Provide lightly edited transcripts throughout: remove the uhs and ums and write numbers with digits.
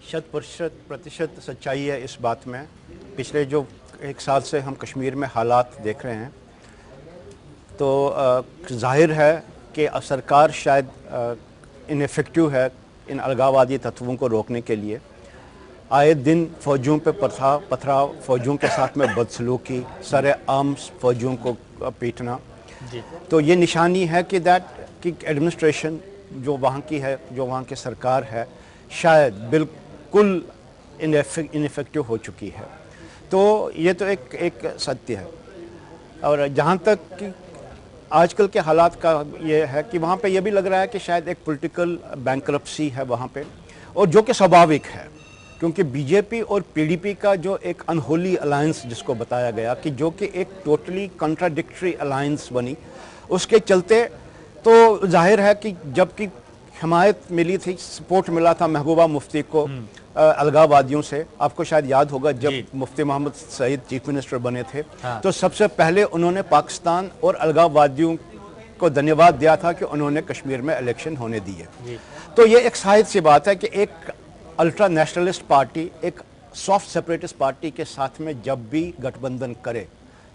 प्रतिशत सच्चाई है इस बात में। पिछले जो एक साल से हम कश्मीर में हालात देख रहे हैं तो जाहिर है कि सरकार शायद इनफेक्टिव है इन अलगाववादी तत्वों को रोकने के लिए। आए दिन फ़ौजियों पे पथराव, फ़ौजियों के साथ में बदसलूकी, सरेआम फ़ौजियों को पीटना, तो ये निशानी है कि एडमिनिस्ट्रेशन जो वहाँ की है, जो वहाँ की सरकार है, शायद बिल्कुल इनफेक्टिव हो चुकी है। तो ये तो एक सत्य है। और जहाँ तक कि आजकल के हालात का ये है कि वहाँ पे ये भी लग रहा है कि शायद एक पॉलिटिकल बैंक्रप्सी है वहाँ पे, और जो कि स्वाभाविक है क्योंकि बीजेपी और पीडीपी का जो एक अनहोली अलायंस जिसको बताया गया कि जो कि एक टोटली कॉन्ट्राडिक्टरी अलायंस बनी, उसके चलते तो जाहिर है कि जबकि हिमायत मिली थी, सपोर्ट मिला था महबूबा मुफ्ती को अलगाववादियों से। आपको शायद याद होगा जब मुफ्ती मोहम्मद सईद चीफ मिनिस्टर बने थे, तो सबसे पहले उन्होंने पाकिस्तान और अलगाववादियों को धन्यवाद दिया था कि उन्होंने कश्मीर में इलेक्शन होने दिए। तो ये एक शायद सी बात है कि एक अल्ट्रा नेशनलिस्ट पार्टी एक सॉफ्ट सेपरेटिस्ट पार्टी के साथ में जब भी गठबंधन करे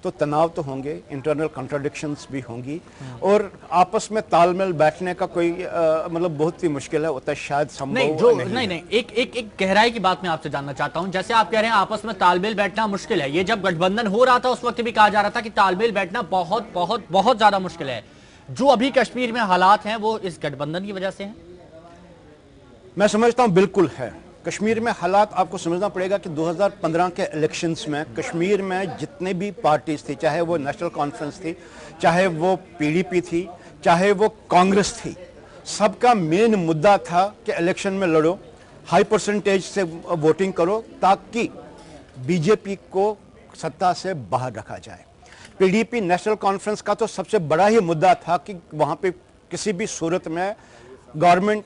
तो तनाव तो होंगे, इंटरनल कॉन्ट्राडिक्शंस भी होंगी, और आपस में तालमेल बैठने का कोई मतलब बहुत ही मुश्किल है, होता है शायद संभव नहीं। एक गहराई की बात मैं आपसे जानना चाहता हूं। जैसे आप कह रहे हैं आपस में तालमेल बैठना मुश्किल है, ये जब गठबंधन हो रहा था उस वक्त भी कहा जा रहा था कि तालमेल बैठना बहुत बहुत बहुत ज्यादा मुश्किल है। जो अभी कश्मीर में हालात हैं वो इस गठबंधन की वजह से हैं? मैं समझता हूं बिल्कुल है। कश्मीर में हालात आपको समझना पड़ेगा कि 2015 के इलेक्शंस में कश्मीर में जितने भी पार्टीज थी, चाहे वो नेशनल कॉन्फ्रेंस थी, चाहे वो पीडीपी थी, चाहे वो कांग्रेस थी, सबका मेन मुद्दा था कि इलेक्शन में लड़ो, हाई परसेंटेज से वोटिंग करो ताकि बीजेपी को सत्ता से बाहर रखा जाए। पीडीपी नेशनल कॉन्फ्रेंस का तो सबसे बड़ा ही मुद्दा था कि वहां पे किसी भी सूरत में गवर्नमेंट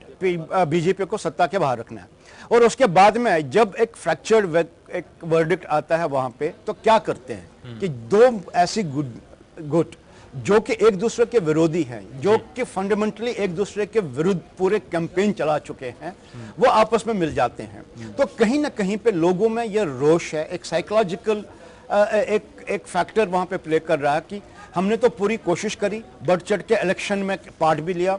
बीजेपी को सत्ता के बाहर रखना है। और उसके बाद में जब एक फ्रैक्चर्ड एक वर्डिक्ट आता है वहां पे, तो क्या करते हैं कि दो ऐसी गुट जो कि एक दूसरे के विरोधी हैं, जो कि फंडामेंटली एक दूसरे के विरुद्ध पूरे कैंपेन चला चुके हैं, वो आपस में मिल जाते हैं। तो कहीं ना कहीं पे लोगों में ये रोष है, एक साइकोलॉजिकल एक फैक्टर वहां पे प्ले कर रहा है कि हमने तो पूरी कोशिश करी, बढ़ चढ़ के इलेक्शन में पार्ट भी लिया,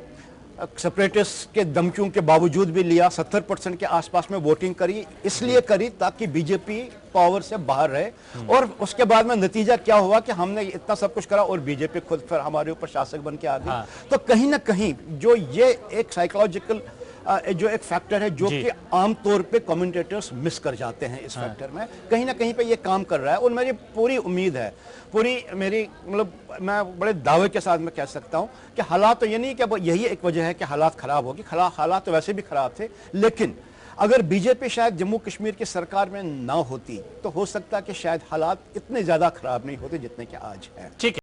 सेपरेटिस्ट के धमकियों के बावजूद भी लिया, 70% के आसपास में वोटिंग करी, इसलिए करी ताकि बीजेपी पावर से बाहर रहे। और उसके बाद में नतीजा क्या हुआ कि हमने इतना सब कुछ करा और बीजेपी खुद फिर हमारे ऊपर शासक बन के आ गई। तो कहीं ना कहीं जो ये एक साइकोलॉजिकल जो एक फैक्टर है जो कि आमतौर पे कमेंटेटर्स मिस कर जाते हैं, इस फैक्टर में कहीं ना कहीं पे ये काम कर रहा है। और मेरी पूरी उम्मीद है, पूरी मेरी मतलब मैं बड़े दावे के साथ मैं कह सकता हूं कि हालात तो ये नहीं कि यही एक वजह है कि हालात खराब होगी, हालात तो वैसे भी खराब थे, लेकिन अगर बीजेपी शायद जम्मू कश्मीर की सरकार में ना होती तो हो सकता है कि शायद हालात इतने ज्यादा खराब नहीं होते जितने कि आज है। ठीक है।